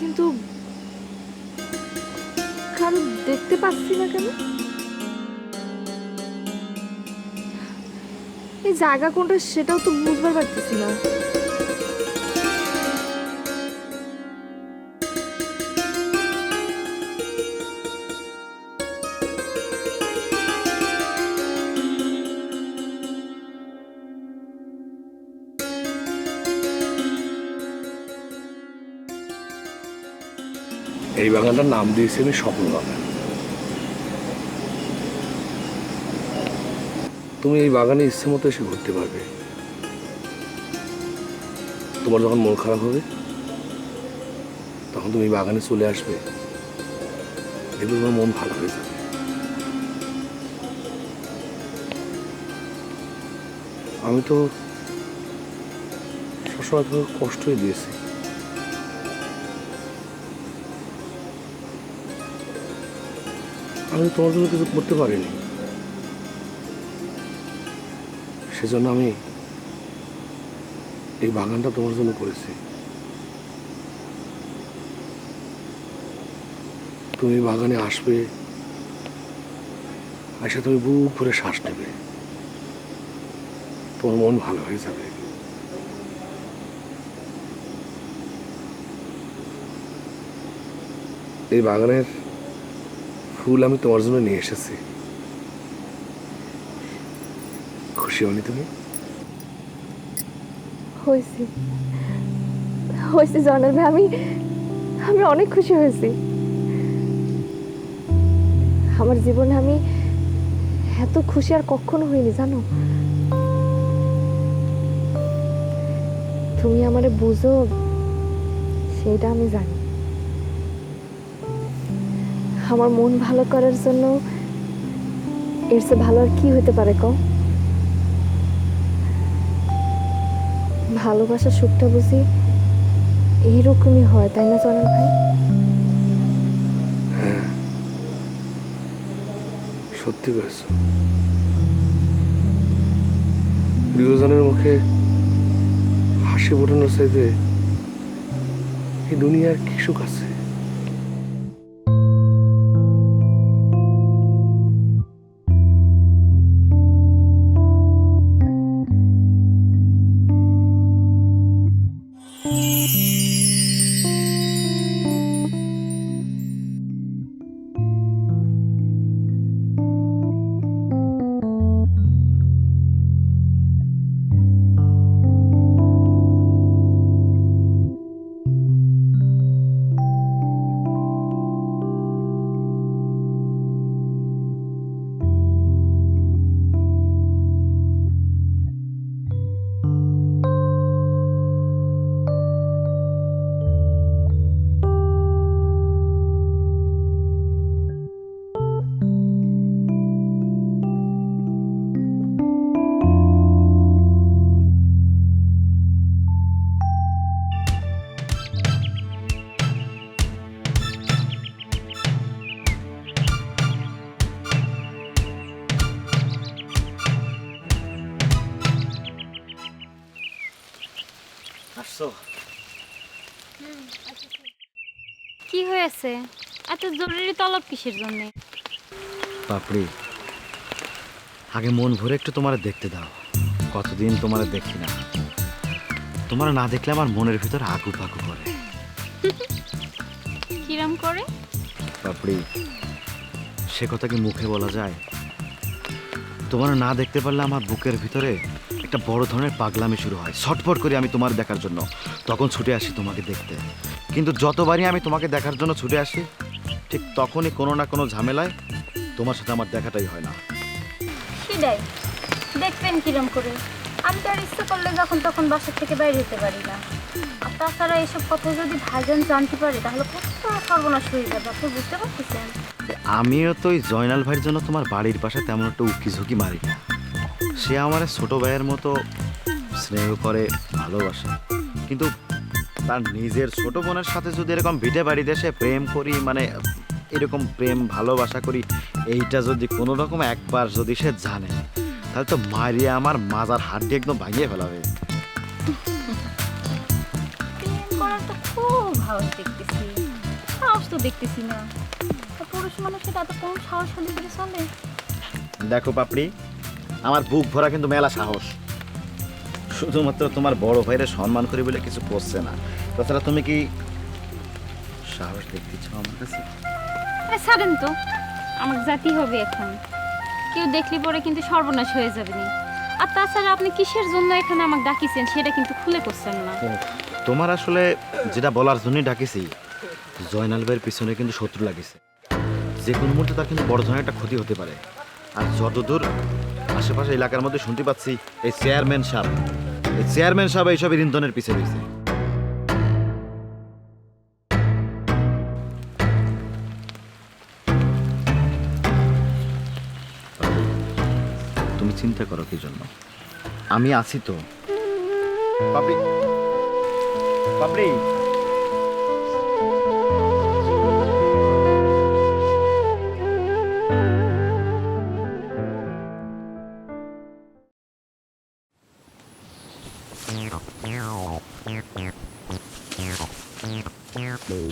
কিন্তু কারো দেখতে পাচ্ছি না কেন? এই জায়গা কোনটা সেটাও তো বুঝবার পারতেছি না। এই বাগানটার নাম দিয়েছি আমি স্বপ্ন বাগান। তুমি এই বাগানে ইচ্ছে মতো এসে ঘুরতে পারবে। তোমার যখন মন খারাপ হবে তখন তুমি এই বাগানে চলে আসবে, দেখবে তোমার মন ভালো হয়ে যাবে। আমি তো সবসময় তোমাকে কষ্টই দিয়েছি, আমি তোমার জন্য কিছু করতে পারিনি। সেজন্য আমি এই বাগানটা তোমার জন্য করেছি। তুমি বাগানে আসবে, এসে তুমি বুক ভরে শ্বাস নেবে, তোমার মন ভালো হয়ে যাবে। এই বাগানের ফুল আমি তোমার জন্য নিয়ে এসেছি। খুশি হনি তুমি? হয়েছি হয়েছি জয়নাল ভাই, আমি আমি অনেক খুশি হয়েছি। আমার জীবনে আমি এত খুশি আর কখনো হইনি জানো। তুমি আমারে বুঝো সেটা আমি জানি। আমার মন ভালো করার জন্য এর চেয়ে ভালো আর কি হতে পারে কও? ভালোবাসার সুখটা বুঝি এইরকমই হয়, তাই না জয়নাল ভাই? হ্যাঁ, সত্যি বলেছ। প্রিয়জনের মুখে হাসি ফোটানোর চাইতে এই দুনিয়ার কি সুখ আছে? কি হয়েছে? এত জরুরি তলব কিসের জন্য? পাপড়ি, আগে মন ভরে একটু তোমারে দেখতে দাও। কতদিন তোমারে দেখি না, তোমার না দেখলে আমার মনের ভিতর আগু পাগু করে। কিরম করে? পাপড়ি, সে কথা কি মুখে বলা যায়? তোমার না দেখতে পারলে আমার বুকের ভিতরে একটা বড় ধরনের পাগলামি শুরু হয়। ছটফট করে আমি তোমার দেখার জন্য তখন ছুটে আসি তোমাকে দেখতে। কিন্তু যতবারই আমি তোমাকে দেখার জন্য ছুটে আসি, ঠিক তখনই কোনো না কোনো ঝামেলায় তোমার সাথে আমার দেখাটাই হয় না। সেটাই, দেখবেন কিরম করে? আমি তো আর ইচ্ছে করলে যখন তখন বাসা থেকে বাইরে যেতে পারি না। আর তাছাড়া এসব কথা যদি ভাইজান জানতে পারে তাহলে কত সর্বনাশ হয়ে যাবে, আপনি বুঝতে পারতেছেন? আমিও তো ওই জয়নাল ভাইয়ের জন্য তোমার বাড়ির পাশে তেমন একটা উকি ঝুঁকি মারি না। সে আমার ছোট ভাইয়ের মতো স্নেহ করে, ভালোবাসে। কিন্তু তার নিজের ছোট বোনের সাথে যদি এরকম ভিটে বাড়িতে এসে প্রেম করি, মানে এরকম প্রেম ভালোবাসা করি, এইটা যদি কোনো রকম একবার যদি সে জানে, তাহলে তো মারিয়ে আমার মাজার হাড্ডি একদম ভাঙিয়ে ফেলাবে। প্রেম করার তো খুব সাহস দেখতেছি, সাহস তো দেখতেছি না। তা পুরুষ মানুষের এত কম সাহস হলে করে চলে? দেখো পাপড়ি, আমার বুক ভরা কিন্তু মেলা সাহস। শুধুমাত্র তোমার বড় ভাইয়ের সম্মান করি বলে কিছু করছে না। তাছাড়া তুমি কি সাহস দেখতে চাও আমার কাছে? আরে ছাড়েন তো, আমার জাতি হবে এখন। কেউ দেখলি পরে কিন্তু সর্বনাশ হয়ে যাবে নি। আর তাছাড়া আপনি কিসের জন্য এখানে আমাকে ডাকিছেন সেটা কিন্তু খুলে করছেন না। তোমার আসলে যেটা বলার জন্যই ডাকিছি, জয়নাল ভাইয়ের পিছনে কিন্তু শত্রু লাগিছে। যে কোনো মুহূর্তে তার কিন্তু বড় ধরনের একটা ক্ষতি হতে পারে। আর যতদূর আশেপাশে এলাকার মধ্যে শুনতে পাচ্ছি, এই চেয়ারম্যান সাহেব এইসব ইন্ধনের পিছে রয়েছে। তুমি চিন্তা করো কি জন্য? আমি আছি তো। পাপড়ি, পাপড়ি,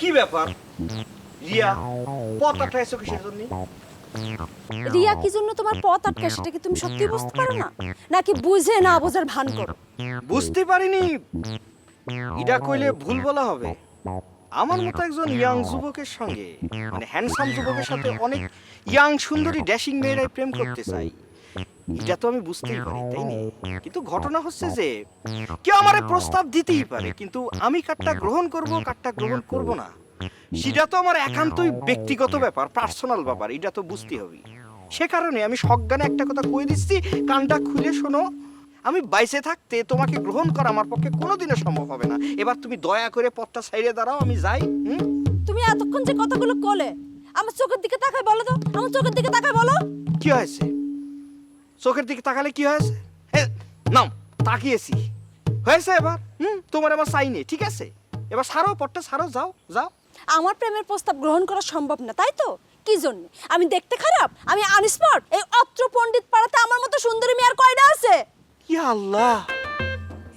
কি ব্যাপার রিয়া, পথ আটকাইছো কিসের জন্য? রিয়া কি জন্য তোমার পথ আটকায় সেটা কি তুমি সত্যি বুঝতে পারো না, নাকি বুঝে না বোঝার ভান করো? বুঝতে পারিনি, এটা কইলে ভুল বলা হবে। আমার মতো একজন ইয়াং যুবকের সঙ্গে, মানে হ্যান্ডসাম যুবকের সাথে অনেক ইয়াং সুন্দরী ড্যাশিং মেয়েরাই প্রেম করতে চাই, এটা তো আমি বুঝতেই পারি, তাই না? কিন্তু ঘটনা হচ্ছে যে কেউ আমার প্রস্তাব দিতেই পারে, কিন্তু আমি কারটা গ্রহণ করব কারটা গ্রহণ করব না সেটা তো আমার একান্তই ব্যক্তিগত ব্যাপার, পার্সোনাল ব্যাপার, এটা তো বুঝতে হবে। সে কারণে আমি সজ্ঞানে একটা কথা কই দিচ্ছি, কানটা খুলে শোনো। আমি বাইসে থাকতে তোমাকে গ্রহণ করা আমার পক্ষে কোনোদিনও সম্ভব হবে না। এবার তুমি দয়া করে পথটা সাইডে দাঁড়াও, আমি যাই। তুমি এতক্ষণ যে কথাগুলো কলে আমার চোখের দিকে তাকায় বলো তো, আমার চোখের দিকে তাকায় বলো। কি হয়েছে? চোখের দিকে তাকালে কি হয়েছে? নাম তাকিয়েছি, হয়েছে এবার। তোমার আমার চাই নেই, ঠিক আছে? এবার ছাড়ো, পথটা ছাড়ো, যাও যাও। আমার প্রেমের প্রস্তাব গ্রহণ করা সম্ভব না, তাই তো? কি জন্য? আমি দেখতে খারাপ? আমি আনস্মার্ট? এই অত্র পণ্ডিত পাড়াতে আমার মতো সুন্দরী মেয়ে আর কয়টা আছে? কি আল্লাহ,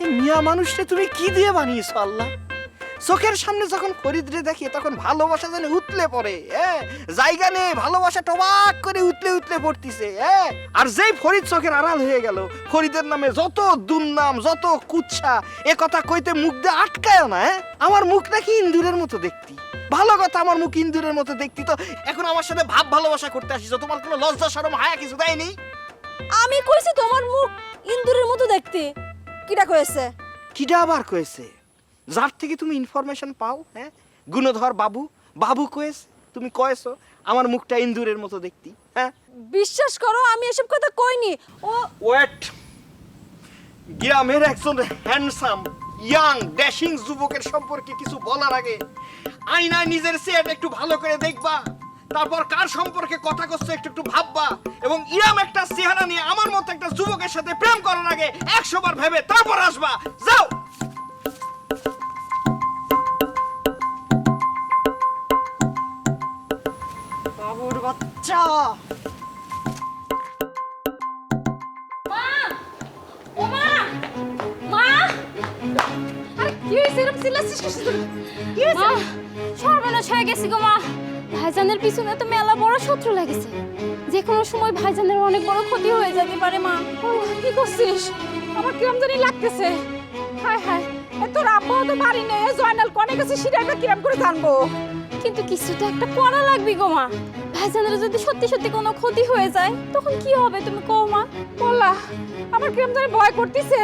এই মিয়া মানুষটা তুমি কি দিয়ে বানিয়েছো আল্লাহ? চোখের সামনে যখন ফরিদরে দেখি তখন ভালোবাসা যেন উতলে পড়ে, জায়গা নেই, ভালোবাসা টবাক করে উতলে উতলে পড়তিছে। আর যেই ফরিদ চোখের আড়াল হয়ে গেল, ফরিদের নামে যত দুর্নাম, যত কুচ্ছা, এ কথা কইতে মুখ দিয়ে আটকায় না। আমার মুখ নাকি ইন্দুরের মতো দেখতি। ভালো কথা, আমার মুখ ইন্দুরের মতো দেখতি, তো এখন আমার সাথে ভাব ভালোবাসা করতে আসিস? তোমার কোনো লজ্জা শরম হায়া কিছু দেয়নি? আমি কইছি তোমার মুখ ইন্দুরের মতো দেখতে? কিটা কইছে? কিডা আবার কয়েছে? যার থেকে তুমি ইনফরমেশন পাও, গুণধর বাবু, বাবু কয়েছে, তুমি কয়েছো আমার মুখটা ইন্দুরের মতো দেখতি। বিশ্বাস করো আমি এসব কথা কইনি। ও ওয়েট, গ্রামের একজন হ্যান্ডসাম ইয়াং ড্যাশিং যুবকের সম্পর্কে কিছু বলার আগে আয়নায় নিজের চেহারা একটু ভালো করে দেখবা, তারপর কার সম্পর্কে কথা করছে একটু একটু ভাববা, এবং ইরাম একটা চেহারা নিয়ে আমার মতো একটা যুবকের সাথে প্রেম করার আগে 100 বার ভেবে তারপর আসবা। যাও। বাবুর বাচ্চা। সর্বনাশ হয়ে গেছি গো মা। ভাইজানের পিছনে তো মেলা বড় শত্রু লাগেছে, যে কোনো সময় ভাইজানের অনেক বড় ক্ষতি হয়ে যেতে পারে মা। কি করছিস? আমার কিরম জানি লাগতেছে। হায় হায়, তোর আব্বাও তো বাড়ি নেই, জয়নাল কনে গেছে সেটা আমরা কিরম করে জানবো? কিন্তু কিছু তো একটা করা লাগবে গো মা। ভাইজানের যদি সত্যি সত্যি কোনো ক্ষতি হয়ে যায় তখন কি হবে তুমি কও মা? বললা, আমার কিরম জানি ভয় করতেছে।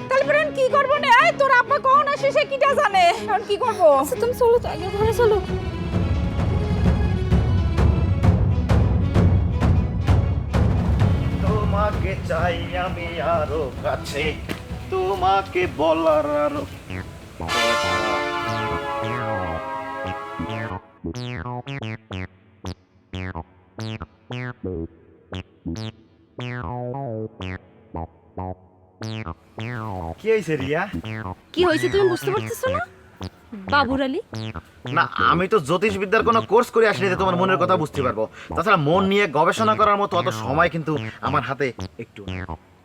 তাহলে পরে কি করবো না? এই তোর আব্বা কখন আসে সে কিটা জানে, এখন কি করবো? আচ্ছা তুমি চলো তো, আগে ঘরে চলো। তোমাকে চাই আমি আরো কাছে, তোমাকে বলার আরো কি হয়েছে রিয়া? কি হয়েছে তুমি বুঝতে পারতেছো না? বাবুর আলী, না, আমি তো জ্যোতিষ বিদ্যার কোনো কোর্স করে আসিনি যে তোমার মনের কথা বুঝতে পারবো। তাছাড়া মন নিয়ে গবেষণা করার মতো অত সময় কিন্তু আমার হাতে একটু নেই।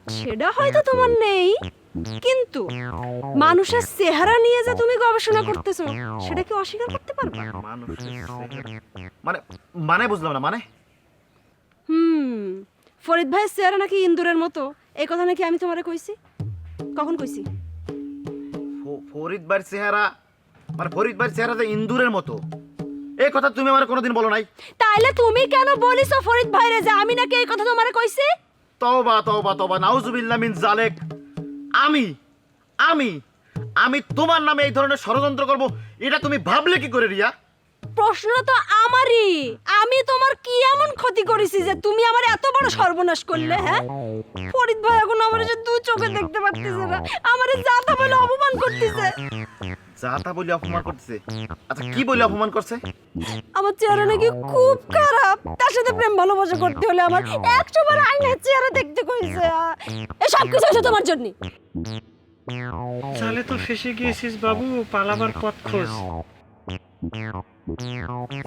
সেটা হয়তো তোমার নেই, কিন্তু মানুষের চেহারা নিয়ে যে তুমি গবেষণা করতেছো সেটা কি অস্বীকার করতে পারবে? মানে মানে বুঝলাম না মানে। ফরিদ ভাইয়ের চেহারা নাকি ইন্দুরের মতো, এই কথা নাকি আমি তোমারে কইছি? কখন কইছি? ফরিদ ভাইয়ের চেহারা মানে ফরিদ ভাইয়ের চেহারা তো ইন্দুরের মতো, এই কথা তুমি আমার কোনোদিন বলো নাই। তাইলে তুমি কেন বলিছো ফরিদ ভাইরে যে আমি নাকি এই কথা তোমারে কইছি? তওবা তওবা তওবা, নাউজুবিল্লাহ মিন জালেক। আমি আমি আমি তোমার নামে এই ধরনের ষড়যন্ত্র করব, এটা তুমি ভাবলে কি করে রিয়া? প্রশ্ন তো আমারই। আমি তোমার কি এমন ক্ষতি করেছি যে তুমি আমার এত বড় সর্বনাশ করলে? হ্যাঁ, ফরিদ ভাই এখন আমার যে দু চোখে দেখতে পারতেছে না, আমারে জাতা বলে অপমান করতেছে। জাতা বলে অপমান করতেছে? আচ্ছা কি বলে অপমান করছে? আমার চেহারা নাকি খুব খারাপ, তার সাথে প্রেম ভালোবাসা করতে হলে আমার 100 বার আয়নার চেহারা দেখতে কইছে। এই সব কিছু হয়েছে তোমার জন্য। তাহলে তো ফেসে গিয়েছিস বাবু, পালাবার পথ খোঁজ।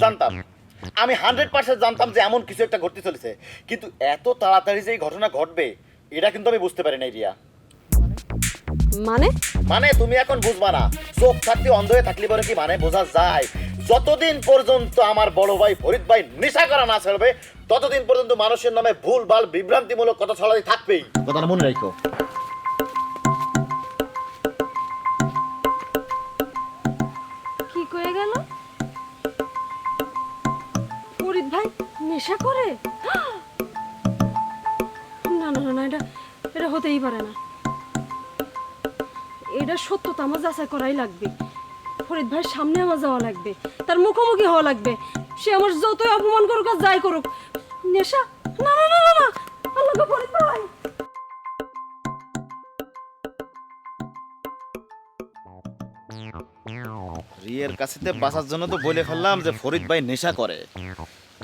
জানতাম, আমি 100% জানতাম যে এমন কিছু একটা ঘটতে চলেছে, কিন্তু এত তাড়াতাড়ি যে এই ঘটনা ঘটবে এটা কিন্তু আমি বুঝতে পারি নাই রিয়া। মানে মানে তুমি এখন বুঝবা না, চোখ থাকতে অন্ধ হয়ে থাকলে পরে কি মানে বোঝা যায়? যতদিন পর্যন্ত আমার বড় ভাই ফরিদ ভাই নেশা করা না ছাড়বে ততদিন পর্যন্ত মানুষের নামে ভুলভাল বিভ্রান্তিমূলক কথা ছড়াতে থাকবেই, কথাটা মনে রাখো। কি কয়ে গেল? ফরিদ ভাই নেশা করে? না না না, এটা এটা হতেই পারে না। এটা সত্যতা আমার যাচাই করাই লাগবে। ফরিদ ভাইয়ের সামনে আমার যাওয়া লাগবে, তার মুখোমুখি হওয়া লাগবে। সে আমার যতই অপমান করুক আর যাই করুক। নেশা? না না না না না, আল্লাহ গো ফরিদ ভাই। রিয়ের কাছে বাঁচার জন্য তো বলে ফেললাম যে ফরিদ ভাই নেশা করে,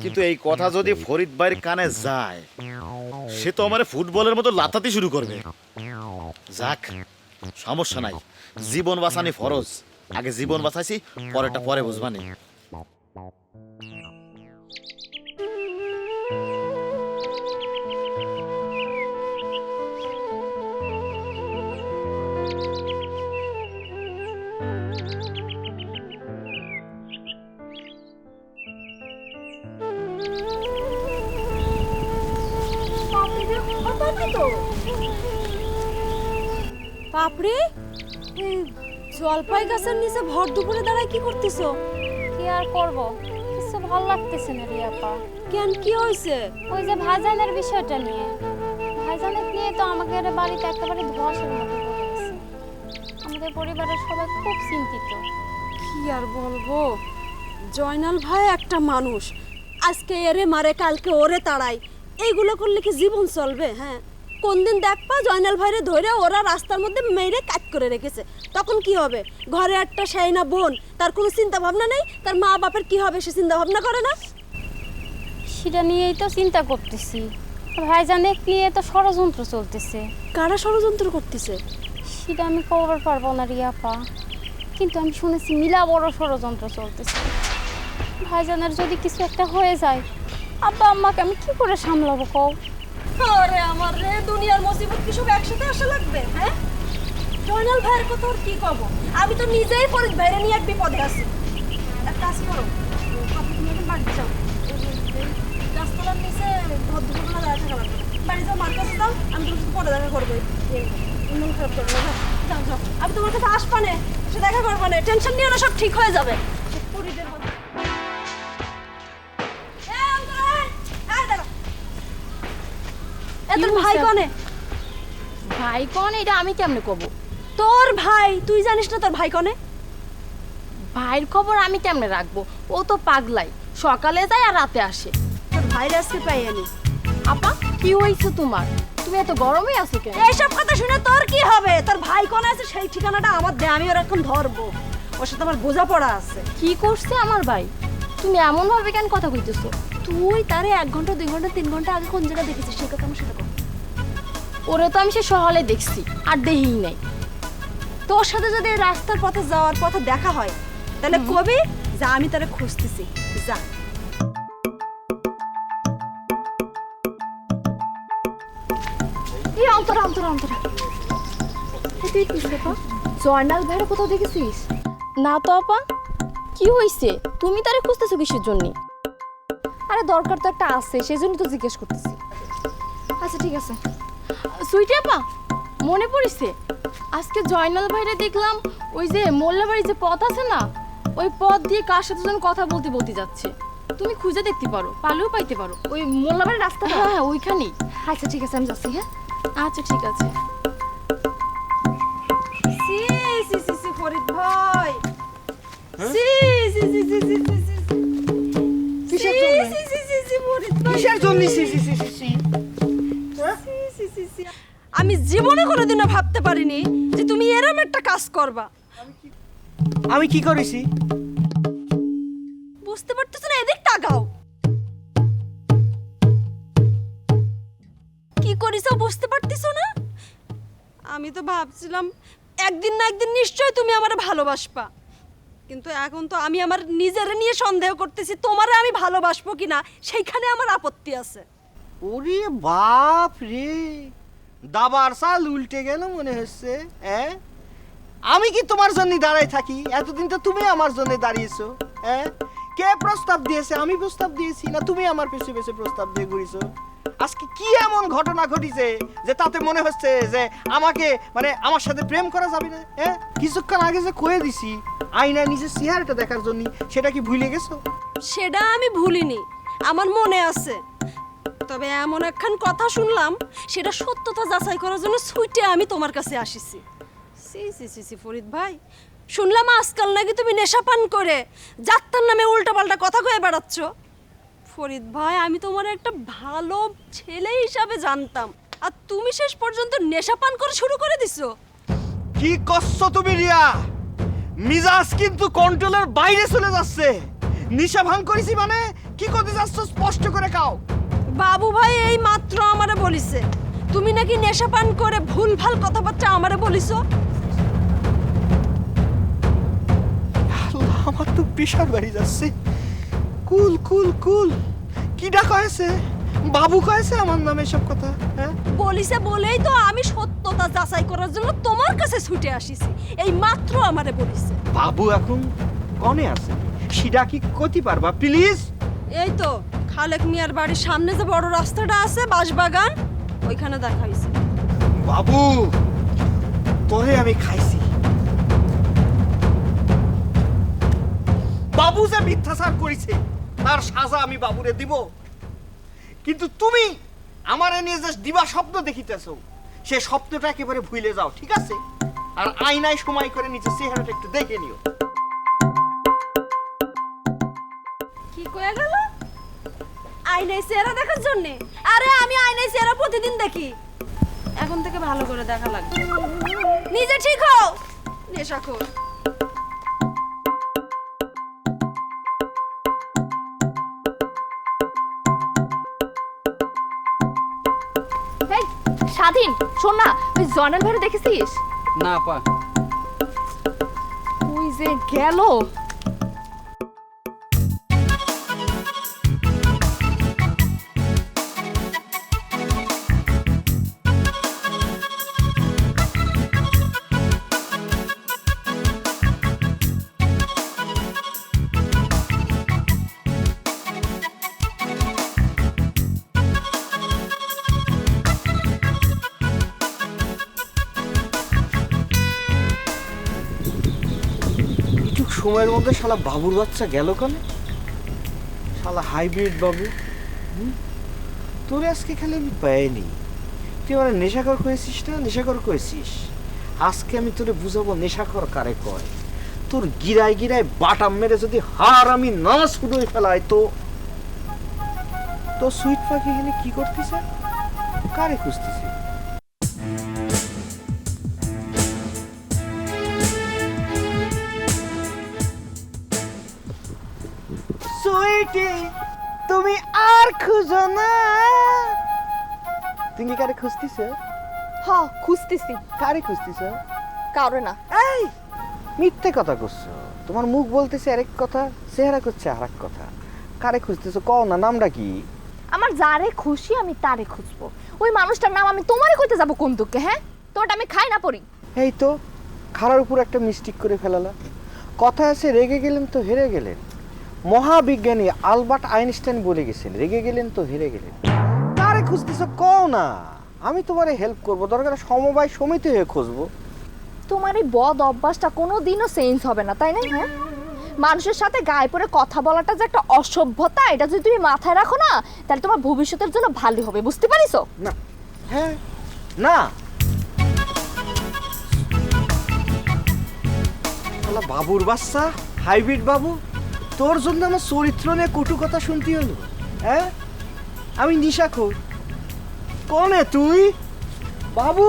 কিন্তু এই কথা যদি ফরিদ ভাইয়ের কানে যায় সে তো আমার ফুটবলের মতো লাথাতে শুরু করবে। যাক, সমস্যা নাই, জীবন বাঁচানি ফরজ। আগে জীবন বাঁচাইছি, পরেরটা পরে বুঝবানি। বাপরে, এই জলপাই গাছের নিচে ভর দুপুরে দাঁড়ায় কি করতেছো? কি আর করব, কিছু ভালো লাগতেছে না রিয়াপা। কেন, কি হয়েছে? ওই যে ভাইজানের বিষয়টা নিয়ে, ভাইজানের নিয়ে তো আমাকে বাড়িতে একেবারে ধোঁয়াশার মতো পড়ে গেছে। আমাদের পরিবারের সবাই খুব চিন্তিত। কি আর বলবো, জয়নাল ভাই একটা মানুষ, আজকে এরে মারে কালকে ওরে তাড়ায়। এইগুলো করলে কি জীবন চলবে? হ্যাঁ, কোন দিন দেখবা জয়নাল ভাইরে ধরে ওরা রাস্তার মধ্যে মেরে কাট করে রেখেছে, তখন কি হবে? ঘরে একটা শাইনা বোন, তার কোনো চিন্তা ভাবনা নেই, তার মা বাপের কি হবে সে চিন্তা ভাবনা করে না। সেটা নিয়েই তো চিন্তা করতেছি। ভাইজানের নিয়ে তো ষড়যন্ত্র চলতেছে। কারা ষড়যন্ত্র করতেছে? সেটা আমি খবর পারবো না রিয়াপা, কিন্তু আমি শুনেছি মিলা বড় ষড়যন্ত্র চলতেছে। ভাইজানের যদি কিছু একটা হয়ে যায়, আব্বা আম্মাকে আমি কি করে সামলাবো কও? আরে আমার রে, দুনিয়ার মুসিবত কি সব একসাথে আসা লাগবে? হ্যাঁ, জয়নাল ভাইয়ের কথা আর কি কব, আমি তো নিজেই ফরিদ ভাইরে নিয়ে এক বিপদে আছি। এক কাজ করো, আপনি তুমি এখন বাড়ি যাও, গাছতলার নিচে ভদ্রবেলা দাঁড়া থাকা লাগবে। বাড়ি যাও, মার কাছে যাও, আমি তোমার সাথে পরে দেখা করবো। মন খারাপ করবো না, যাও যাও, আমি তোমার কাছে আসবানে, সে দেখা করবো না, টেনশন নিও না, সব ঠিক হয়ে যাবে। ফরিদের মতো তোর ভাই কনে? ভাই কোন, এটা আমি কেমনে কব? তোর ভাই, তুই জানিস না তোর ভাই কনে? ভাইয়ের খবর আমি কেমনে রাখবো? ও তো পাগলাই, সকালে যায় আর রাতে আসে। তোর ভাইরে আজকে পাই আনি। আপা, কি হয়েছে তোমার? তুমি এত গরমে আছো কেন? এইসব কথা শুনে তোর কি হবে? তোর ভাই কোনে আছে সেই ঠিকানাটা আমার দে, আমি ওর এখন ধরবো। ওর সাথে আমার বোঝাপড়া আছে। কি করছে আমার ভাই? তুমি এমন ভাবে কেন কথা কইতেছো? তুই তারে 1 ঘন্টা 2 ঘন্টা 3 ঘন্টা আগে কোন জায়গায় দেখেছিস সেই কথা আমার সাথে কর। ওরে তো আমি সে সহলে দেখছি, আর দেখিই নাই। তোর সাথে যদি এই রাস্তার পথে যাওয়ার পথে দেখা হয় তাহলে কবি যা আমি তারে খুঁজতেছি, যা। এই অন্তরা অন্তরা অন্তরা, তুই জয়নাল ভাইরা কোথাও দেখেছিস? না তো আপা, কি হইছে? তুমি তারে খুঁজতেছো কিসের জন্য? আরে দরকার তো একটা আছে, সেই জন্য তো জিজ্ঞেস করতেছি। আচ্ছা ঠিক আছে। সুইটি আপা, মনে পড়িছে আজকে জয়নাল ভাইরে দেখলাম ওই যে মোল্লাবাড়ির যে পথ আছে না, ওই পথ দিয়ে কার সাথে যেন কথা বলতে বলতে যাচ্ছে। তুমি খুঁজে দেখতে পারো, পালেও পাইতে পারো। ওই মোল্লাবাড়ির রাস্তা। হ্যাঁ হ্যাঁ, ওইখানেই। আচ্ছা ঠিক আছে, আমি যাচ্ছি। হ্যাঁ আচ্ছা ঠিক আছে। সি সি সি সি ফরিদ ভাই, সি সি সি সি সি সি সি কিসের জন্য? সি সি সি সি ফরিদ ভাই, কিসের জন্য সি সি সি সি সি? সি সি সি সি। আমি জীবনে কোনোদিনও ভাবতে পারিনি যে তুমি এরকম একটা কাজ করবা। আমি কি করেছি? বুঝতে পারতেছ না? এদিক তাকাও। কি করিস বুঝতে পারতেছ না? আমি তো ভাবছিলাম একদিন না একদিন নিশ্চয়ই তুমি আমারে ভালোবাসবা, কিন্তু এখন তো আমি আমার নিজের নিয়ে সন্দেহ করতেছি তোমারে আমি ভালোবাসবো কিনা, সেইখানে আমার আপত্তি আছে। ওরে বাপ রে, দাবার সাল উল্টে গেল মনে হচ্ছে। হ্যাঁ, আমি কি তোমার জন্য দাঁড়াই থাকি? এতদিন তো তুমি আমার জন্য দাঁড়িয়েছো। হ্যাঁ, কে প্রস্তাব দিয়েছে? আমি প্রস্তাব দিয়েছি না তুমি আমার পেছনে পেছনে প্রস্তাব দিয়ে ঘুরিছো? আজকে কি এমন ঘটনা ঘটিছে যে তাতে মনে হচ্ছে যে আমাকে মানে আমার সাথে প্রেম করা যাবে না? হ্যাঁ, কিছুক্ষণ আগে যে কয়ে দিছি আয়নায় নিজের চেহারাটা দেখার জন্য, সেটা কি ভুলে গেছো? সেটা আমি ভুলিনি, আমার মনে আছে। তবে এমন একখান কথা শুনলাম, সেটা সত্যতা যাচাই করার জন্য ছুটে আমি তোমার কাছে আসিছি। সি সি সি সি ফরিদ ভাই, শুনলাম আজকাল নাকি তুমি নেশা পান করে যাত্রার নামে উল্টাপাল্টা কথা কয়ে বেড়াচ্ছ। ফরিদ ভাই, আমি তোমার একটা ভালো ছেলে হিসাবে জানতাম, আর তুমি শেষ পর্যন্ত নেশা পান করে শুরু করে দিছো। কি করছো তুমি রিয়া? মিজাজ কিন্তু কন্ট্রোলের বাইরে চলে যাচ্ছে। নিশা ভাঙ করেছি মানে কি করতে যাচ্ছ স্পষ্ট করে কাও। বাবু ভাই এই মাত্র আমারে বলিছে তুমি নাকি নেশা পান করে ভুলভাল কথাবার্তা আমারে বলিছো। আল্লাহ, আমার তো প্রেশার বাড়ি যাচ্ছে। কুল কুল কুল, কি ডাকা হয়েছে? বাবু কয়েছে আমার নামে সব কথা? হ্যাঁ, বলিছে বলেই তো আমি সত্যতা যাচাই করার জন্য তোমার কাছে ছুটে আসিছি। এই মাত্র আমারে বলিছে। বাবু এখন কনে আছে, সেটা কি করতে পারবা প্লিজ? এই তো খালেক মিয়ার বাড়ির সামনে যে বড় রাস্তাটা আছে, বাঁশবাগান, ওইখানে দেখা হয়েছে। বাবু, তোরে আমি খাইছি। বাবু যে মিথ্যাচার করেছে তার সাজা আমি বাবুরে দিব, কিন্তু তুমি আমারে নিয়ে যে দিবা স্বপ্ন দেখিতেছো, সে স্বপ্নটা একেবারে ভুলে যাও, ঠিক আছে? আর আয়নায় সময় করে নিজের চেহারাটা একটু দেখে নিও। কি কয়ে গেল? আয়নায় চেহারা দেখার জন্য? আরে আমি আয়নায় চেহারা প্রতিদিন দেখি, এখন থেকে ভালো করে দেখা লাগবে। নিজে ঠিক হও, নেশাখোর। এই স্বাধীন, শোন না, ওই জয়নাল ভাইরা দেখেছিস? না পা, ওই যে গেল। এইটুক সময়ের মধ্যে শালা বাবুর বাচ্চা গেল কেন? শালা হাইব্রিড বাবু। তোরে আজকে খালি আমি পাইনি। তুই মানে নেশাকর করেছিস না? নেশাকর করেছিস। আজকে আমি তোরে বুঝাবো নেশাকর কারে কয়। তোর গিরায় গিরায় বাটাম মেরে যদি হার আমি না ছুড়ে ফেলাই তো তো সুইট পাখি এখানে কি করতেছে? কারে খুঁজতেছে? সুইটি, তুমি আর খুঁজো না। তুমি কি কারে খুঁজতেছ? হ্যাঁ খুঁজতেছি। কারে খুঁজতেছ? কারো না। এই মিথ্যে কথা করছো। তোমার মুখ বলতেছে আরেক কথা, চেহারা করছে আরেক কথা। কারে খুঁজতেছো কও না, নামটা কি? আমার যারে খুশি আমি তারে খুঁজবো। ওই মানুষটার নাম আমি তোমারে কইতে যাব কোন দুঃখে? হ্যাঁ, তোরটা আমি খাই না পড়ি। এই তো খাড়ার উপর একটা মিস্টেক করে ফেলালা। কথা আছে রেগে গেলেন তো হেরে গেলেন। মহাবিজ্ঞানী আলবার্ট আইনস্টাইন বলে গেছেন, রেগে গেলেন তো হেরে গেলেন। তারে খুঁজতেছ কও না, আমি তোমারে হেল্প করব, দরকার সমবায় সমিতি হয়ে খুঁজবো। তোমার এই বদ অভ্যাসটা কোনো দিনও চেঞ্জ হবে না, তাই না? হ্যাঁ, মানুষের সাথে গায়ে পড়ে কথা বলাটা যে একটা অসভ্যতা, এটা যদি তুমি মাথায় রাখো না তাহলে তোমার ভবিষ্যতের জন্য ভালো হবে, বুঝতে পারিছো? না, হ্যাঁ, না বাবুর বাচ্চা, হাইব্রিড বাবু, তোর জন্য আমার চরিত্র নিয়ে কটু কথা শুনতে হলো। হ্যাঁ, আমি নিশাখোর। কনে তুই বাবু,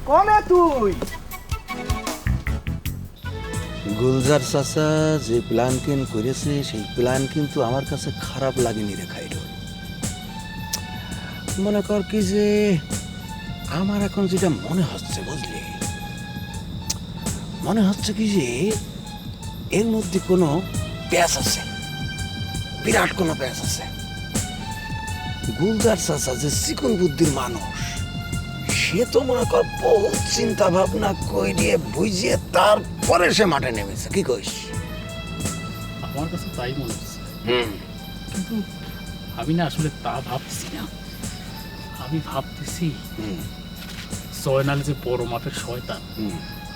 কনে তুই? গুলজার চাচা যে প্ল্যান কেন করেছে সেই প্ল্যান কিন্তু আমার কাছে খারাপ লাগেনি রে খাইরো। মনে কর কি যে আমার এখন যেটা মনে হচ্ছে, বুঝলি, মনে হচ্ছে কি যে এর মধ্যে কোনো প্যাচ আছে, বিরাট কোনো প্যাচ আছে। গুলজার চাচা যে চিকন বুদ্ধির মানুষ, সে তো মনে কর বহুত চিন্তা ভাবনা কইরে বুঝিয়ে তারপরে সে মাঠে নেমেছে। কি কইস? আমার কাছে তাই মনে হচ্ছে, কিন্তু আমি না আসলে তা ভাবছি না। আমি ভাবতেছি জয়নাল যে বড় মাপের শয়তান,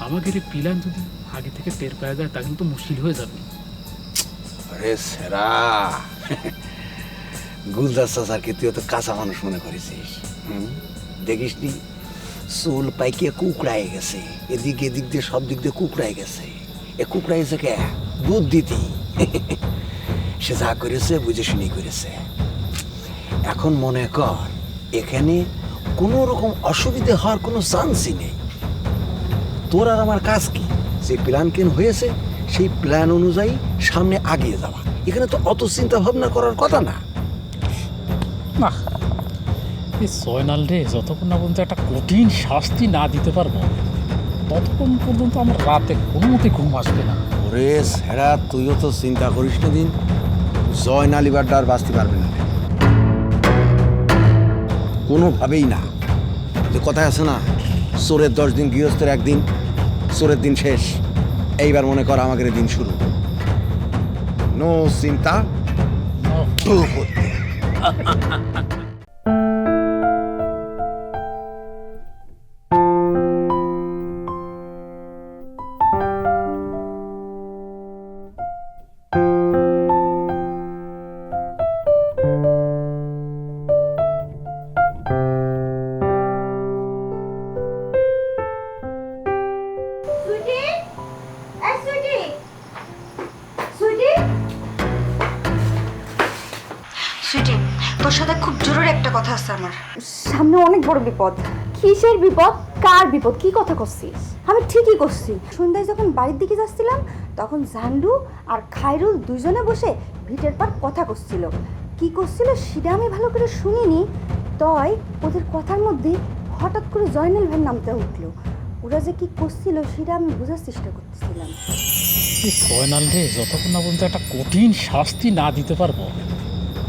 আমাদের এই প্ল্যান যদি আগে থেকে টের পাওয়া যায় তা কিন্তু মুশকিল হয়ে যাবে। আরে সেরা, গুলজার চাচাকে তুই তো কাঁচা মানুষ মনে করেছিস। দেখিস নি চুল পাইকিয়া কুকড়াই গেছে, এদিক এদিক দিয়ে সব দিক দিয়ে কুকড়াই গেছে। এ কুকড়াই গেছে কে? দুধ দিতি। সে যা করেছে বুঝে শুনি করেছে। এখন মনে কর এখানে কোনো রকম অসুবিধে হওয়ার কোনো চান্সই নেই। তোর আর আমার কাজ কি? যে প্ল্যান কেন হয়েছে সেই প্ল্যান অনুযায়ী সামনে আগিয়ে যাওয়া। এখানে তো অত চিন্তা ভাবনা করার কথা না। না, এই জয়নাল রে যতক্ষণ না পর্যন্ত একটা কঠিন শাস্তি না দিতে পারবো ততক্ষণ পর্যন্ত আমার রাতে কোনো মতে ঘুম আসবে না। ওরে সেরা, তুইও তো চিন্তা করিস না দিন, জয়নাল এবারটা আর বাঁচতে পারবে না, কোনোভাবেই না। যে কথায় আছে না, চোরের 10 দিন গৃহস্থের একদিন, চোরের দিন শেষ। এইবার মনে কর আমাদের দিন শুরু। নো চিন্তা, সুইটি, তোর সাথে খুব জরুরি একটা কথা আছে আমার। সামনে অনেক বড় বিপদ। কিসের বিপদ? কার বিপদ? কি কথা করছিস? আমি ঠিকই করছি। সন্ধ্যায় যখন বাড়ির দিকে যাচ্ছিলাম তখন জান্ডু আর খায়রুল দুজনে বসে ভিটের পর কথা করছিল। কি করছিল সেটা আমি ভালো করে শুনিনি, তয় ওদের কথার মধ্যে হঠাৎ করে জয়নাল ভাই নামতে উঠলো। ওরা যে কি করছিল সেটা আমি বোঝার চেষ্টা করতেছিলাম। এই জয়নাল রে যতক্ষণ না পর্যন্ত একটা কঠিন শাস্তি না দিতে পারবো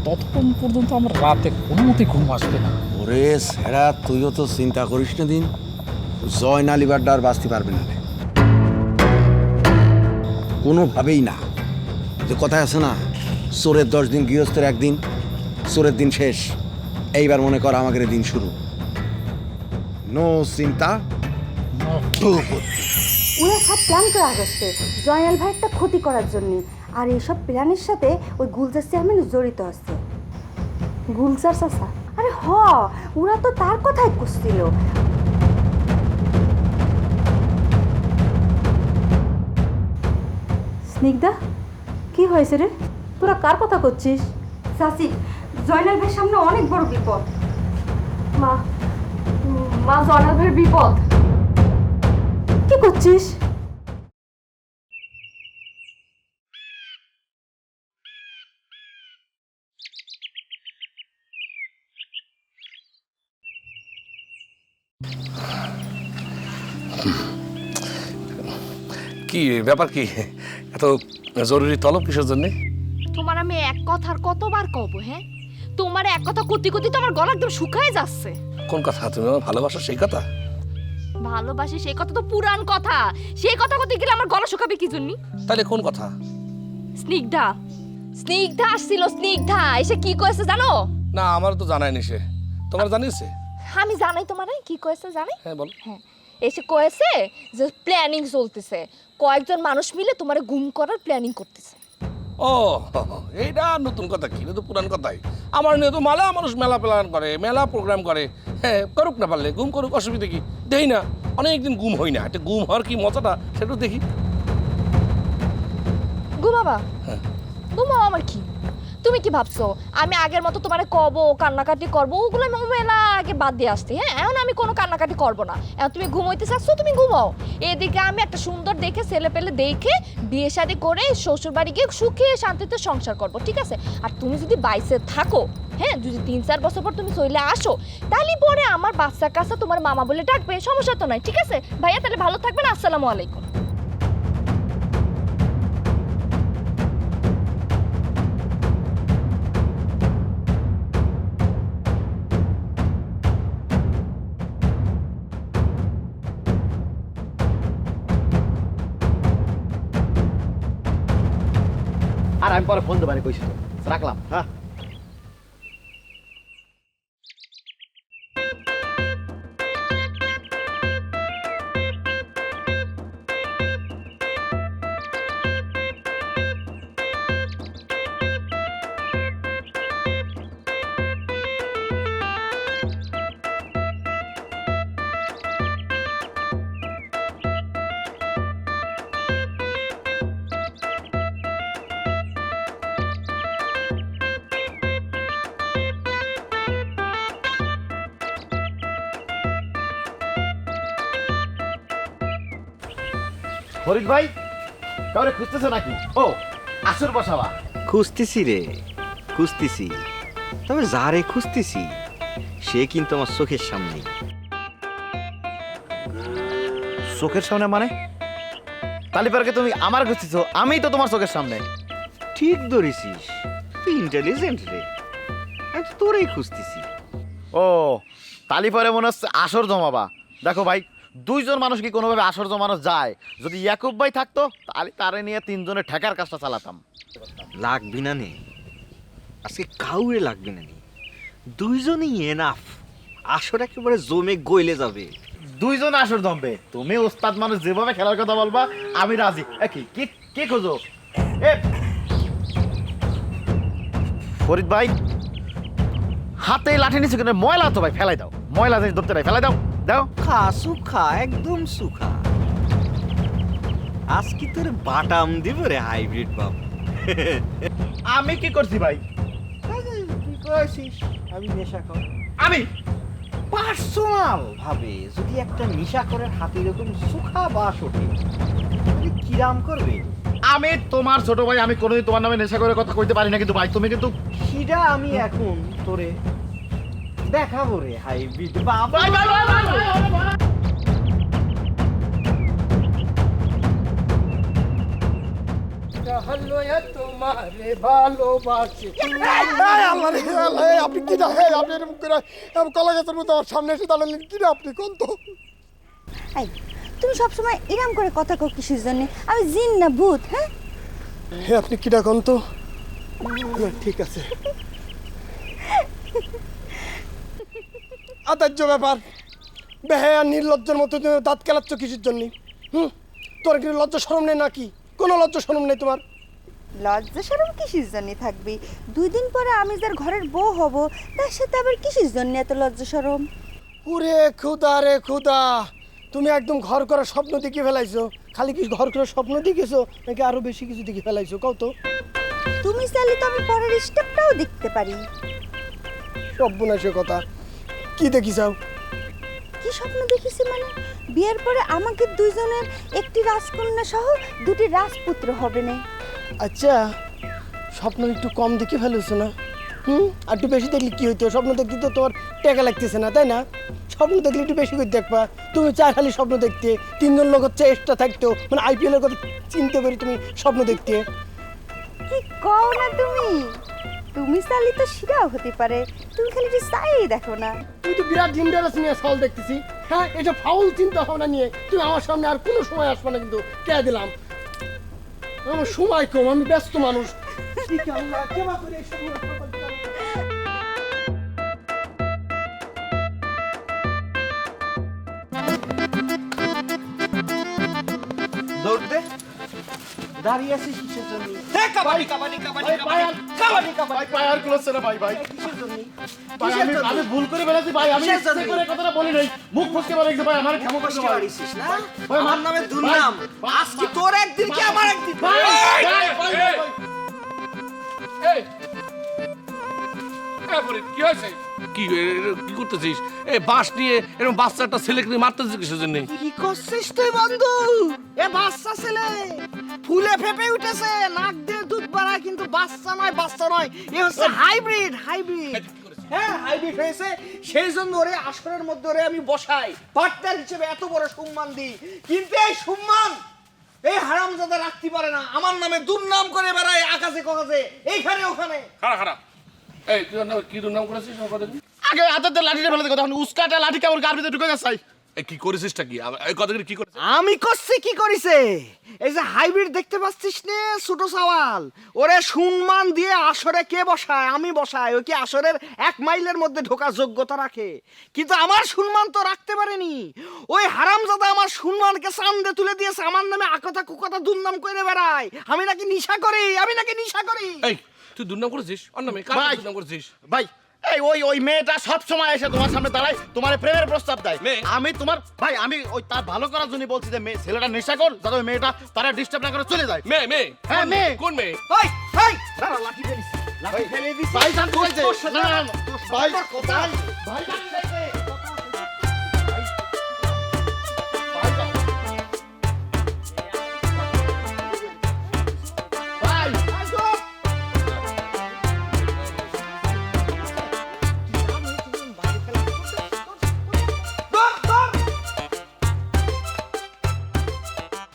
ততক্ষণ পর্যন্ত আমার রাতে কোনো মতে ঘুম আসবে না। ওরে সেরা, তুইও তো চিন্তা করিস না দিন, জয়নাল এবারটা আর বাঁচতে পারবে না, কোনোভাবেই না। যে কথায় আছে না, চোরের 10 দিন গৃহস্থের একদিন, চোরের দিন শেষ। এইবার মনে কর আমাদের দিন শুরু। নো চিন্তা, ওরা সব প্ল্যান করে আসছে জয়নাল ভাই একটা ক্ষতি করার জন্য, আর এইসব প্ল্যানের সাথে ওই গুলজার চেয়ারম্যান জড়িত আছে। গুলজার চাচা? আরে হ, ওরা তো তার কথাই করছিল। স্নিগ্ধা, কি হয়েছে রে? তোরা কার কথা করছিস? চাচি, জয়নাল ভাইয়ের সামনে অনেক বড় বিপদ। মা, মা জয়নাল ভাইয়ের বিপদ। কি করছিস? কি ব্যাপার? কি এত জরুরি তলব কিসের জন্য? তোমার আমি এক কথার কতবার কব? হ্যাঁ, তোমার এক কথা করতে করতে তো আমার গলা একদম শুকায় যাচ্ছে। কোন কথা? তুমি আমার ভালোবাসো সেই কথা? ভালোবাসি সেই কথা তো পুরান কথা, সেই কথা করতে গেলে আমার গলা শুকাবে কি জন্য? তাহলে কোন কথা? স্নিগ্ধা, স্নিগ্ধা আসছিল, স্নিগ্ধা এসে কি কয়েছে জানো? না আমার তো জানায়নি সে, তোমার জানিয়েছে? আমি জানাই তোমারে কি কয়েছে জানি? হ্যাঁ বল। হ্যাঁ, এসে কয়েছে যে প্ল্যানিং চলতেছে, কয়েকজন মানুষ মিলে তোমারে গুম করার প্ল্যানিং করতেছে। ও এইটা নতুন কথা কি, এটা তো পুরান কথাই। আমার নিয়ে তো মেলা মানুষ মেলা প্ল্যান করে, মেলা প্রোগ্রাম করে। হ্যাঁ করুক না, পারলে গুম করুক, অসুবিধা কি? দেখি না অনেকদিন গুম হই না, একটা গুম হওয়ার কি মজাটা সেটা দেখি। ঘুমাবা? হ্যাঁ। ঘুমাও আমার কি? তুমি কি ভাবছো আমি আগের মতো তোমারে কব কান্নাকাটি করবো? ওগুলো আমি মেলা আগে বাদ দিয়ে আসছি। হ্যাঁ, এখন আমি কোনো কান্নাকাটি করবো না। এখন তুমি ঘুমাইতে চাচ্ছ, তুমি ঘুমাও। এদিকে আমি একটা সুন্দর দেখে ছেলে পেলে দেখে বিয়ে শাদী করে শ্বশুর বাড়ি গিয়ে সুখে শান্তিতে সংসার করবো, ঠিক আছে? আর তুমি যদি বাইসে থাকো, হ্যাঁ, যদি 3-4 বছর পর তুমি চলে আসো, তাহলে পরে আমার বাচ্চার কাছে তোমার মামা বলে ডাকবে, সমস্যা তো নাই, ঠিক আছে ভাইয়া? তাহলে ভালো থাকবেন, আসসালামু আলাইকুম। আর আমি পরে ফোন দেবারে কইছি তো, রাখলাম। হ্যাঁ ফরিদ ভাই, কাউরে খুঁজতেছো নাকি? ও আসর বসাবা? খুঁজতেছি রে, খুঁজতেছি। তবে যারে খুঁজতেছি সে কিন্তু আমার চোখের সামনেই। চোখের সামনে মানে? তালিপারকে তুমি আমার খুঁজতেছো, আমি তো তোমার চোখের সামনে। ঠিক ধরেছিস, তুই ইন্টেলিজেন্ট রে। আমি তো তোরেই খুঁজতেছি। ও তালিপারে মনে হচ্ছে আসর জমাবা। দেখো ভাই, 2 জন মানুষ কি কোনোভাবে আসর জমানো যায়? যদি ইয়াকুব ভাই থাকতো তাহলে তারে নিয়ে 3 জনের ঠেকার কাজটা চালাতাম। লাগবি না নে, আজকে কাউরে লাগবি না নে, 2 জনই এনাফ। আসর একেবারে জমে গইলে যাবে। 2 জন আসর জমবে। তুমি ওস্তাদ মানুষ, যেভাবে খেলার কথা বলবা আমি রাজি। কি কি কি খোঁজো? এ ফরিদ ভাই, হাতে লাঠি নিচে কেন? ময়লা তো ভাই ফেলাই দাও, ময়লা জিনিস ধরতে নাই, ফেলাই দাও। দাও খা সুখা, একদম সুখা। আজকে তোর বাটাম দিব রে হাইব্রিড বাপ। আমি কি করছি ভাই? তুই কইছিস আমি নেশা কর। আমি পার্সোনাল ভাবে যদি একটা নেশা করার হাতে এরকম সুখা বাস ওঠে তাহলে কিরাম করবে? আমি তোমার ছোট ভাই, আমি কোনোদিন তোমার নামে নেশা করে কথা কইতে পারি না, কিন্তু ভাই তুমি কিন্তু সেটা আমি এখন তোরে দেখাবো রে হাইব্রিড বাপ। ভাই, ভাই, ভাই, ভাই, ভাই, ভাই। আপনি কি না? আপনি এরকম করে কলা গাছের মতো আমার সামনে এসে দাঁড়ালেন কি না? আপনি কোন তো? তুমি সবসময় এরম করে কথা কও কিসের জন্য? আমি জিন না ভূত? হ্যাঁ, হে আপনি কিটা কোন তো? ঠিক আছে, আতার্য ব্যাপার। বেহায়া নির্লজ্জের মতো তুমি দাঁত কেলাচ্ছ কিসের জন্য? তোর কি লজ্জা শরম নেই নাকি? কোনো লজ্জা শরম নেই তোমার? লজ্জা শরম কিসের জন্য থাকবি? 2 দিন পরে আমি যার ঘরের বউ হব, তার সাথে আবার কিসের জন্য এত লজ্জা শরম? ওরে খুদা রে খুদা, তুমি একদম ঘর করার স্বপ্ন দেখে ফেলাইছো। খালি কি ঘর করার স্বপ্ন দেখেছো নাকি আরো বেশি কিছু দেখে ফেলাইছো? কও তো। তুমি চাইলে তো আমি পরের স্টেপটাও দেখতে পারি। সর্বনাশের কথা, কি দেখি যাও? কি স্বপ্ন দেখেছি মানে? বিয়ের পরে আমাকে 2 জনের একটি রাজকন্যা সহ 2টি রাজপুত্র হবে না? আচ্ছা, স্বপ্ন একটু কম দেখে ফেলেছো না? আর একটু বেশি দেখলে কি হইতো? স্বপ্ন দেখতে তো তোমার টাকা লাগতেছে না, তাই না? স্বপ্ন দেখলে একটু বেশি করে দেখবা। তুমি চার খালি স্বপ্ন দেখতে, 3 জন লোক হচ্ছে এক্সট্রা থাকতো, মানে IPL এর কথা চিন্তা করে তুমি স্বপ্ন দেখতে। কি কও না তুমি? তুমি চাইলে তো সেটাও হতে পারে, তুমি খালি একটু চাই দেখো না। তুই তো বিরাট ডিন্ডারাস নিয়ে সল দেখতেছি। হ্যাঁ এটা ফাউল চিন্তা ভাবনা নিয়ে তুমি আমার সামনে আর কোনো সময় আসবে না, কিন্তু কে দিলাম আমার সময় কম, আমি ব্যস্ত মানুষ। ঠিক আল্লাহ কেমন করে এসব দৌড় দে, দাঁড়িয়ে আছিস কিসের জন্য? ভাই পায়ার ক্লোজ না ভাই ভাই কিসের জন্য? ভাই আমি ভুল করে বেড়াচ্ছি ভাই, আমি কিসের জন্য? ইচ্ছে করে কথাটা বলি নাই, মুখ ফসকে বেড়াচ্ছি ভাই, আমার ক্ষমা করে কষ্ট ভাই। বাড়িছিস না? ভাই, আমার নামে দুর্নাম। আজকে তোর একদিন কি আমার একদিন? ভাই, এই! ভাই, ভাই, ভাই, ভাই। কি হয়েছে? কি কি করতেছিস? এই বাঁশ নিয়ে এরকম বাচ্চা একটা ছেলেকে নিয়ে মারতেছিস কিসের জন্য? কি করছিস তুই বন্ধু? এ বাচ্চা ছেলে ফুলে ফেপে উঠেছে, নাক দিয়ে দুধ বাড়ায়, কিন্তু বাচ্চা নয়, এ হচ্ছে হাইব্রিড। হ্যাঁ হাইব্রিড হয়েছে, সেই জন্য ওরে আসরের মধ্যে ওরে আমি বসাই, পার্টনার হিসেবে এত বড় সম্মান দিই, কিন্তু এই সম্মান এই হারামজাদা রাখতে পারে না, আমার নামে দুর্নাম করে বেড়ায় আকাশে ককাশে, এইখানে ওখানে। খারাপ এই তুই ওর নামে কি দুর্নাম করেছিস? আগে হাতের লাঠিটা ফেলে দেখো, তখন উস্কাটা লাঠি কেমন গার ভিতরে ঢুকে যাচ্ছে। এই কি করেছিসটা কি? এই কথাগুলো কি করেছিস? আমি করছি কি করিছে? এই যে হাইব্রিড দেখতে পাচ্ছিস নে, ছোট সওয়াল, ওরে সম্মান দিয়ে আসরে কে বসায়? আমি বসাই। ও কি আসরের 1 মাইলের মধ্যে ঢোকার যোগ্যতা রাখে? কিন্তু আমার সম্মান তো রাখতে পারেনি। ওই হারামজাদা আমার সম্মানকে চান্দে তুলে দিয়েছে, আমার নামে আকথা কুকথা দুর্নাম করে বেড়ায়, আমি নাকি নিশা করি। এই তুই দুর্নাম করেছিস? ওর নামে কার ভাই। দুর্নাম করেছিস? ভাই এই ওই মেয়েটা সব সময় এসে তোমার সামনে দাঁড়ায়, তোমার প্রেমের প্রস্তাব দেয়। মেয়ে? আমি তোমার ভাই, আমি ওই তার ভালো করার জন্য বলছি যে মেয়ে ছেলেটা নেশা কর, যাতে ওই মেয়েটা তারা ডিস্টার্ব না করে চলে যায়। মেয়ে হ্যাঁ, মেয়ে। কোন মেয়ে? ওই দাঁড়া, লাঠি ফেলিস, লাঠি ফেলে দিস। ভাই জানতে হয়েছে না না না, ভাই কোথায়? ভাই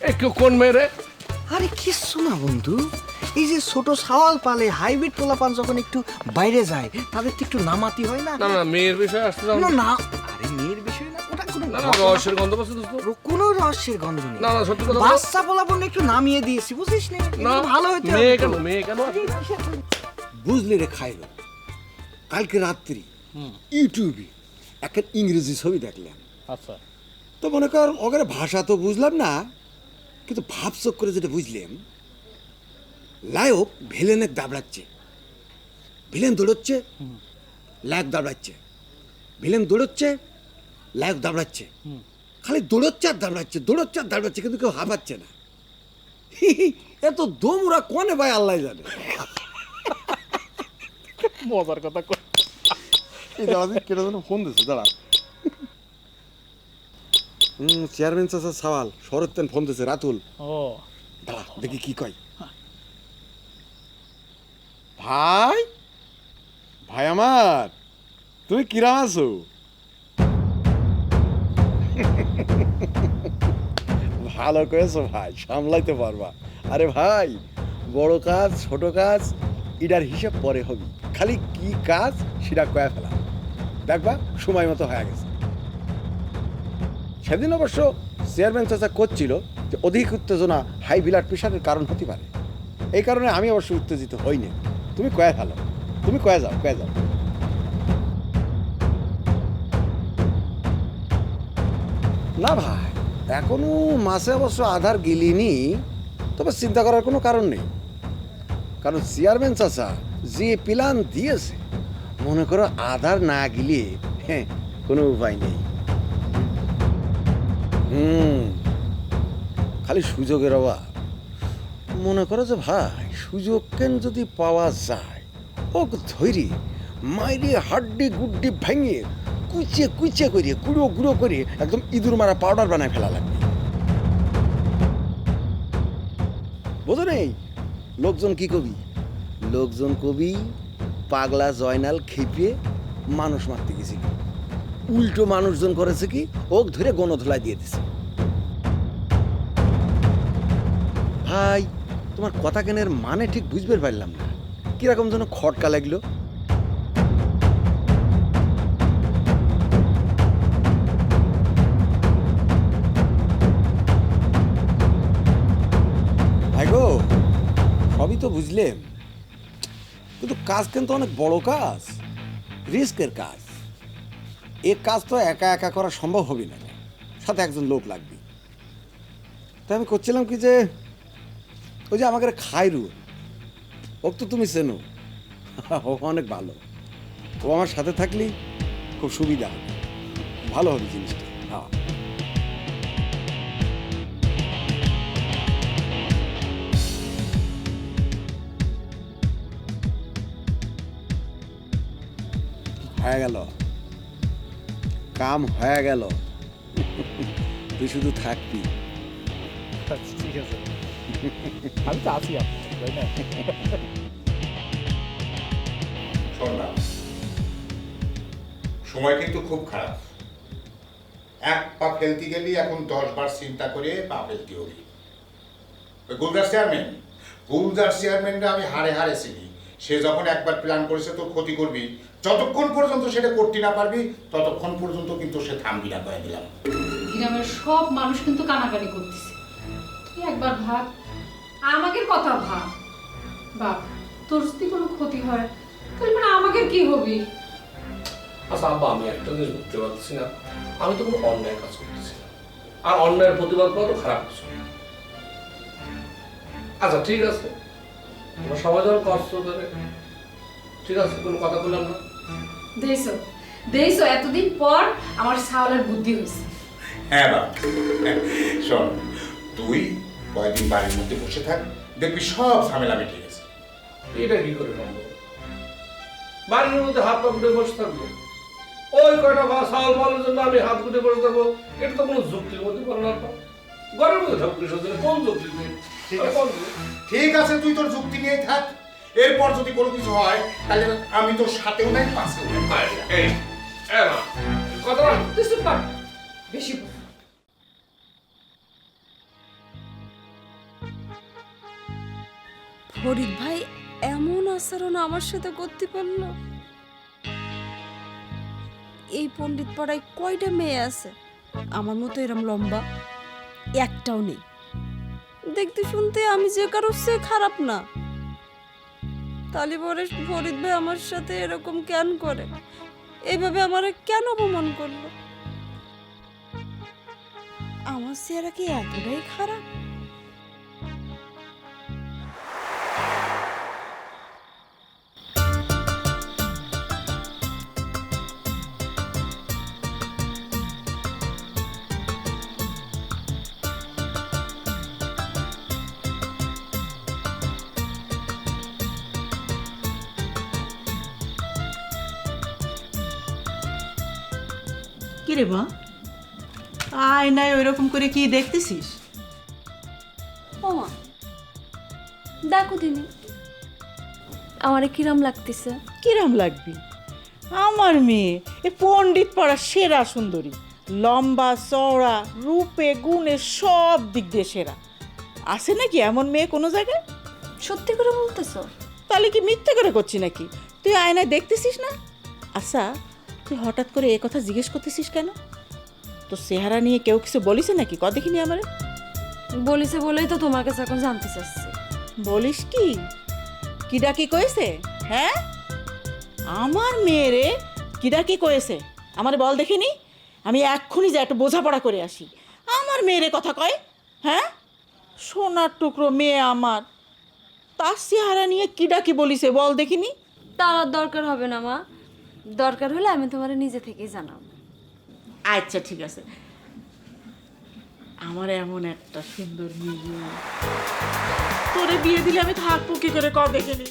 এই কোন মেয়ে রে? আরে কিচ্ছু না বন্ধু, এই যে ছোট সাওয়াল পালে হাইব্রিড পোলাপান যখন একটু বাইরে যায়, তাদের তো একটু নামাতি হয় না? না মেয়ের বিষয়ে আসতে যাও না না, আরে মেয়ের বিষয় না, ওটা কোনো না রহস্যের গন্ধ পাচ্ছ দোস্ত? কোনো রহস্যের গন্ধ নেই। না সত্যি কথা বল। বাচ্চা পোলাপান একটু নামিয়ে দিয়েছি, বুঝিস নি? না ভালো হইতে মেয়ে কেন? বুঝলি রে খাইলো, কালকে রাত্রি ইউটিউবে একটা ইংরেজি ছবি দেখলাম। আচ্ছা তো মনে কর ওখানে ভাষা তো বুঝলাম না, কিন্তু ভাবচক করে যেটা বুঝলাম, লায়ক ভিলেনের দাবড়াচ্ছে, ভিলেন দৌড়চ্ছে, লায়ক দাবড়াচ্ছে, ভিলেন দৌড়চ্ছে, লায়ক দাবড়াচ্ছে, খালি দৌড়চ্ছে আর দাবড়াচ্ছে, কিন্তু কেউ হাঁপাচ্ছে না। এত দম ওরা কনে ভাই আল্লাহ জানে। মজার কথা কই। এই দাদা কেটে যেন ফোন দিচ্ছে, দাঁড়া। চেয়ারম্যান চাচা সওয়াল শরৎ ফোন দিচ্ছে, রাতুল। ও দাঁড়া দেখি কি কয়। ভাই ভাই আমার, তুমি কিরাম আছো? ভালো করেছো ভাই, সামলাইতে পারবা। আরে ভাই, বড় কাজ ছোট কাজ এটার হিসাব পরে হবি, খালি কি কাজ সেটা কয়া ফেলা, দেখবা সময় মতো হয়ে গেছে। সেদিন অবশ্য চেয়ারম্যান চাচা করছিল যে অধিক উত্তেজনা হাই ব্লাড প্রেশারের কারণ হতে পারে, এই কারণে আমি অবশ্য উত্তেজিত হইনি। তুমি কয়া ফেলো, তুমি কয়া যাও। না ভাই, এখনো মাসে অবশ্য আধার গিলিনি, তবে চিন্তা করার কোনো কারণ নেই, কারণ চেয়ারম্যান চাচা যে প্ল্যান দিয়েছে, মনে করো আধার না গিলিয়ে কোনো উপায় নেই। খালি সুযোগের অভাব। মনে করো যে ভাই, সুযোগ কেন যদি পাওয়া যায়, ও ধৈরি মাইরে হাড্ডি গুড্ডি ভেঙে কুচিয়ে করিয়ে গুঁড়ো করে একদম ইঁদুর মারা পাউডার বানায় ফেলা লাগবে, বোঝো নেই? লোকজন কি কবি? লোকজন কবি পাগলা জয়নাল খেপিয়ে মানুষ মারতে গেছিল, উল্টো মানুষজন করেছে কি, ওক ধরে গণধোলাই দিয়ে দিছে। ভাই তোমার কথা কেনের মানে ঠিক বুঝতে পারলাম না, কিরকম যেন খটকা লাগলো। বুঝলাম, কিন্তু কাজ কিন্তু অনেক বড় কাজ, রিস্কের কাজ। এ কাজ তো একা একা করা সম্ভব হবে না, সাথে একজন লোক লাগবে। তাই আমি করছিলাম কি যে ওই যে আমাকে খায়রু, ও তো তুমি চেনো, ও অনেক ভালো। ও আমার সাথে থাকলে খুব সুবিধা হবে, ভালো হবে জিনিসটা। হ্যাঁ, হয়ে গেল, কাম হয়ে গেল, তুই শুধু থাকবি। ঠিক আছে, আমি তো আছি আপনার, তাই না? শোন না, সময় কিন্তু খুব খারাপ। এক পা ফেলতে গেলি এখন 10 বার চিন্তা করে পা ফেলতে হবি। ওই গুলদার চেয়ারম্যানরা আমি হারে হারে চিনি। সে যখন একবার প্ল্যান করেছে তোর ক্ষতি করবি, যতক্ষণ পর্যন্ত সেটা করতে না পারবি ততক্ষণ পর্যন্ত কিন্তু সে থামবি না, কয়ে দিলাম। গ্রামের সব মানুষ কিন্তু কানাকানি করতেছে। তুই একবার ভাব, আমাকে কথা ভাব। বাপ, তোর যদি কোনো ক্ষতি হয় তাহলে মানে আমাকে কি হবি? আচ্ছা আব্বা, আমি একটা জিনিস বুঝতে পারছি না, আমি তো কোনো অন্যায় কাজ করতেছি না, আর অন্যায়ের প্রতিবাদ করা তো খারাপ কিছু না। আচ্ছা ঠিক আছে, তোমরা সবাই যখন কষ্ট করে, ঠিক আছে, কোনো কথা বললাম না। দেইছো এতদিন পর আমার সাওয়ালের বুদ্ধি হয়েছে। হ্যাঁ বাবা, শোন, তুই কয়েকদিন বাড়ির মধ্যে বসে থাক, দেখবি সব ঝামেলা মিটে গেছে। এটা কি করে সম্ভব? বাড়ির মধ্যে হাত পা গুটে বসে থাকবো? ওই কয়টা চাউল পাওয়ার জন্য আমি হাত গুটে বসে থাকবো? এটা তো কোনো যুক্তির মধ্যে পড়ে না। ঘরের মধ্যে থাকবো কোন যুক্তি? ঠিক আছে, তুই তোর যুক্তি নিয়ে থাক। এরপর যদি কোনো কিছু হয় তাহলে আমি তোর সাথেও নাই, পাশেও নাই। এই না কথা না, তুই চুপ কর, বেশি বল। ফরিদ ভাই এমন আচরণ আমার সাথে করতে পারলো? এই পণ্ডিত পাড়ায় কয়টা মেয়ে আছে আমার মতো এরম লম্বা? একটাও নেই। দেখতে শুনতে আমি যে কারো সে খারাপ না, তালি পরে ফরিদ ভাই আমার সাথে এরকম কেন করে? এইভাবে আমারে কেন অপমান করলো? আমার চেহারা কি এতটাই খারাপ? কিরে মা, আয়নায় ওইরকম করে কি দেখতেছিস? ও মা, দেখো দিনি আমারে কিরাম লাগতেছে। কিরাম লাগবি? আমার মেয়ে এ পণ্ডিত পাড়া সেরা সুন্দরী, লম্বা চওড়া, রূপে গুণে সব দিক দিয়ে সেরা। আছে নাকি এমন মেয়ে কোনো জায়গায়? সত্যি করে বলতেছো? তাহলে কি মিথ্যে করে করছি নাকি? তুই আয়নায় দেখতেছিস না? আচ্ছা, তুই হঠাৎ করে এ কথা জিজ্ঞেস করতেছিস কেন? তোর চেহারা নিয়ে কেউ কিছু বলিছে নাকি? ক দেখিনি আমার। বলিছে বলেই তো তোমার কাছে এখন জানতে চাচ্ছি। বলিস কি? কিডা কি কয়েছে? হ্যাঁ, আমার মেয়েরে কিডা কি কয়েছে আমারে বল দেখিনি, আমি এক্ষুনি যে একটা বোঝাপড়া করে আসি। আমার মেয়েরে কথা কয়? হ্যাঁ, সোনার টুকরো মেয়ে আমার, তার চেহারা নিয়ে কিডা কি বলিছে বল দেখিনি। তার আর দরকার হবে না মা, দরকার হলে আমি তোমার নিজে থেকেই জানাবো। আচ্ছা ঠিক আছে, আমার এমন একটা সুন্দর মেয়ে, তোরে বিয়ে দিলে আমি থাকবো কি করে ক দেখিনি।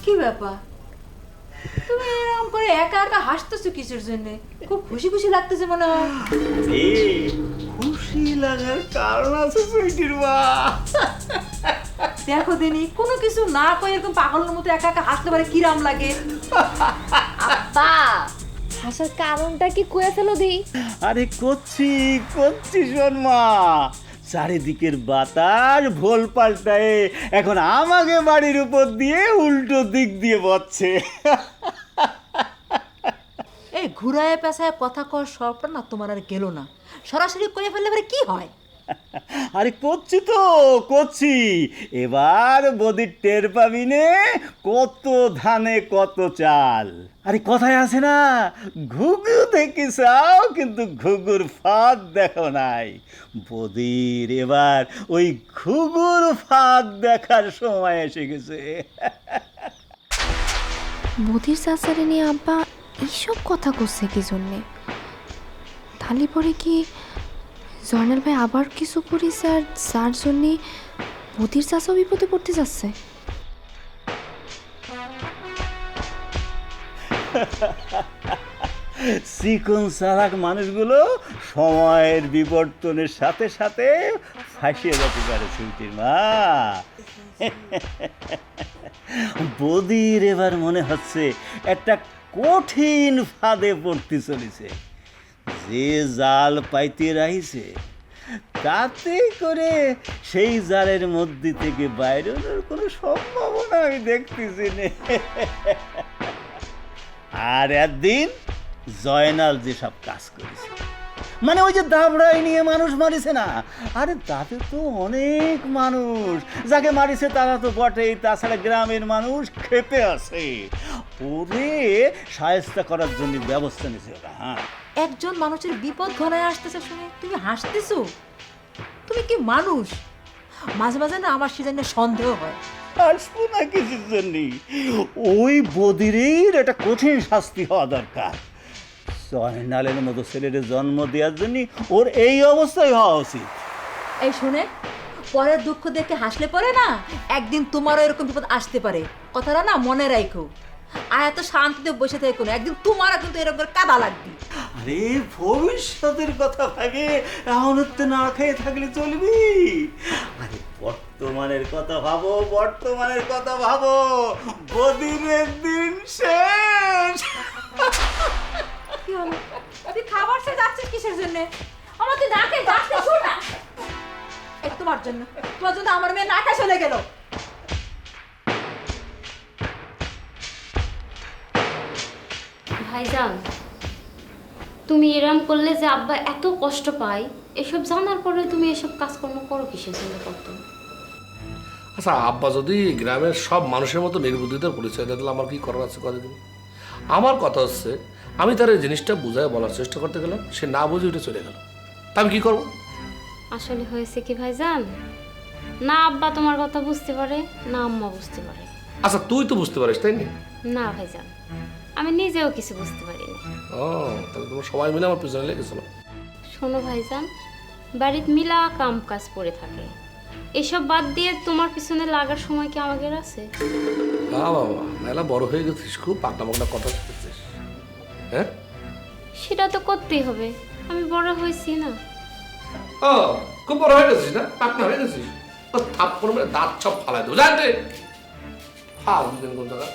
কি ব্যাপার, তুমি এরকম করে একা একা হাসতেছো কিসের জন্য? খুব খুশি খুশি লাগতেছে মনে হয়। খুশি লাগার কারণ আছে সুইটির মা। দেখো দিনি, কোনো কিছু না কই এরকম পাগলের মতো একা একা হাসতে পারে কিরাম লাগে। আব্বা, হাসার কারণটা কি কয়ে ফেলো দি? আরে করছি শোন মা, চারিদিকের বাতাস ভোল পাল্টায় এখন আমাকে বাড়ির উপর দিয়ে উল্টো দিক দিয়ে বচ্ছে। এই ঘুরায় পেঁচায় কথা কর সবটা না তোমার আর গেল না, সরাসরি করে ফেললে পরে কি হয়? আরে করছি তো করছি, এবার বদির টের পাবি নে কত ধানে কত চাল। আরে কথায় আছে না, ঘুঘু দেখি চাও কিন্তু ঘুঘুর ফাঁদ দেখো নাই। বদির এবার ওই ঘুঘুর ফাঁদ দেখার সময় এসে গেছে। বধির চাচারে নিয়ে আব্বা এইসব কথা করছে কি জন্যে? তাহলে পরে কি জয়নাল ভাই আবার কিছু করিস আর যার জন্যে বধির চাচাও বিপদে পড়তে যাচ্ছে? চিকন চালাক মানুষগুলো সময়ের বিবর্তনের সাথে সাথে ফাঁসিয়ে যেতে পারে সুইটির মা। বদির এবার মনে হচ্ছে একটা কঠিন ফাঁদে পড়তে চলেছে। যে জাল পাইতে রাইছে তাতে করে সেই জালের মধ্যে থেকে বাইরের কোনো সম্ভাবনা আমি দেখতেছি না। আর একদিন জয়নাল যেসব কাজ করেছে, মানে ওই যে দাবড়াই নিয়ে মানুষ মারিছে না, আরে তাতে তো অনেক মানুষ যাকে মারিছে তারা তো বটেই, তাছাড়া গ্রামের মানুষ খেপে আছে। ওরে সাহায্য করার জন্য ব্যবস্থা নিয়েছে ওরা। হ্যাঁ, একজন মানুষের বিপদ ঘনায় আসতেছে শুনে তুমি হাসতেছো? তুমি কি মানুষ? মাঝে মাঝে না আমার সেজন্য সন্দেহ হয়। আসবো না কিছুর জন্য, ওই বদিরের একটা কঠিন শাস্তি হওয়া দরকার। জয়নালের মতো ছেলের জন্ম দেওয়ার জন্য ওর এই অবস্থায় হওয়া উচিত। এই শুনে, পরের দুঃখ দেখে হাসলে পরে না একদিন তোমারও এরকম বিপদ আসতে পারে, কথাটা না মনে রাখো। আর এত শান্তিতে বসে থেকো না, একদিন তোমারও কিন্তু এরকম করে কাদা লাগবে। আরে ভবিষ্যতের কথা ভাবে এখন তো না খেয়ে থাকলে চলবি? আরে বর্তমানের কথা ভাবো, বর্তমানের কথা ভাবো। বদিরের দিন শেষ। কি হলো? তুই খাবার সে যাচ্ছিস কিসের জন্য? আমার তুই না খেয়ে যাচ্ছে শুন না। এই তোমার জন্য আমার মেয়ে না খেয়ে চলে গেল। ভাইজান, তুমি এরম করলে যে আব্বা এত কষ্ট পায়, এসব জানার পরে তুমি এসব কাজকর্ম করো কিসের জন্য করতো? আচ্ছা, আব্বা যদি গ্রামের সব মানুষের মতো নির্বুদ্ধিতার পরিচয় দিতে, আমার কি করার আছে করে দিন। আমার কথা হচ্ছে, আমি তার এই জিনিসটা বুঝায় বলার চেষ্টা করতে গেলাম, সে না বুঝে উঠে চলে গেল, তা আমি কি করবো? আসলে হয়েছে কি ভাইজান, না আব্বা তোমার কথা বুঝতে পারে, না আম্মা বুঝতে পারে। আচ্ছা, তুই তো বুঝতে পারিস তাই না? না ভাইজান, আমি নিজেও কিছু বুঝতে পারিনি। ও, তাহলে তোমার সবাই মিলে আমার পিছনে লেগেছিল। শোনো ভাইজান, বাড়িতে মিলা কাম কাজ পড়ে থাকে, এসব বাদ দিয়ে তোমার পিছনে লাগার সময় কি আমাদের আছে? বাবা মেলা বড় হয়ে গেছিস, খুব পাকনা পাকনা কথা শিখেছিস। হ্যাঁ, সেটা তো করতেই হবে, আমি বড় হয়েছি না। ও, খুব বড় হয়ে গেছিস না, পাকনা হয়ে গেছিস। থাপ্পড় মেরে দাঁত সব ফালাই দেবো, জানতে ফাল দিন কোন জায়গা।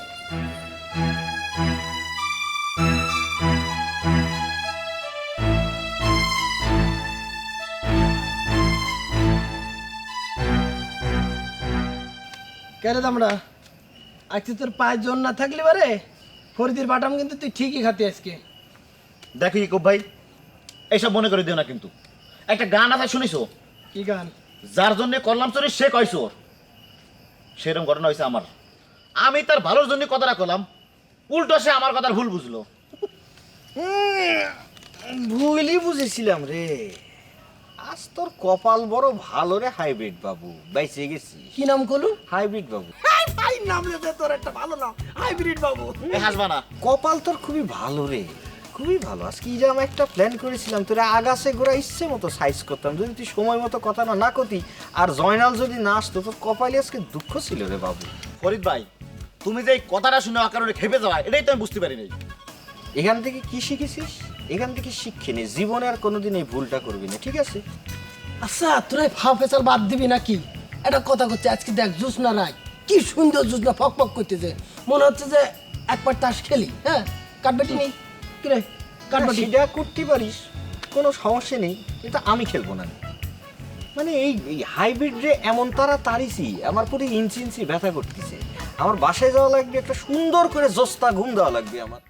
কেন আমরা আজকে তোর পায়ের জোর না থাকলে বারে ফরিদের বাটাম কিন্তু তুই ঠিকই খাতে আজকে। দেখো ইকুব ভাই, এইসব মনে করে দিও না কিন্তু। একটা গান আছে শুনিছো? কি গান? যার জন্য করলাম চোর সে কয় চোর। সেরকম ঘটনা হয়েছে আমার। আমি তার ভালোর জন্য কথাটা করলাম, উল্টো সে আমার কথার ভুল বুঝলো। ভুলই বুঝেছিলাম রে। আজ তোর কপাল বড় ভালো রে হাইব্রিড বাবু, বাইসে গেছি। কি নাম করলু? হাইব্রিড বাবু। হাই নাম রে তোর একটা ভালো নাম, হাইব্রিড বাবু। হাসবা না। কপাল তোর খুবই ভালো রে, খুবই ভালো। আজকে ইরাম একটা প্ল্যান করেছিলাম, তোরা আগাছে গোড়া ইচ্ছে মতো সাইজ করতাম, যদি তুই সময় মতো কথা না করতি আর জয়নাল যদি না আসতো, তোর কপালে আজকে দুঃখ ছিল রে বাবু। ফরিদ ভাই, তুমি যে এই কথাটা শুনে কারণে খেপে যাওয়া, এটাই তো আমি বুঝতে পারিনি। এখান থেকে কি শিখেছিস? এখান থেকে শিক্ষে নে, জীবনে আর কোনোদিন এই ভুলটা করবি না, ঠিক আছে? আচ্ছা, তোরা ভাব ফেসার বাদ দিবি নাকি? একটা কথা করছে, আজকে দেখ জুসনা রায় কি সুন্দর জুসনা ফক ফক করতেছে, মনে হচ্ছে যে একবার তাস খেলি। হ্যাঁ, কাটবাটি নেই কিরে? কাটবাটি সেটা করতে পারিস, কোনো সমস্যা নেই, কিন্তু আমি খেলবো না। মানে এই হাইব্রিড রে এমন তারা তাড়িছি আমার পুরো ইঞ্চি ইঞ্চি ব্যথা করতেছে। আমার বাসায় যাওয়া লাগবে, একটা সুন্দর করে জস্তা ঘুম দেওয়া লাগবে আমার।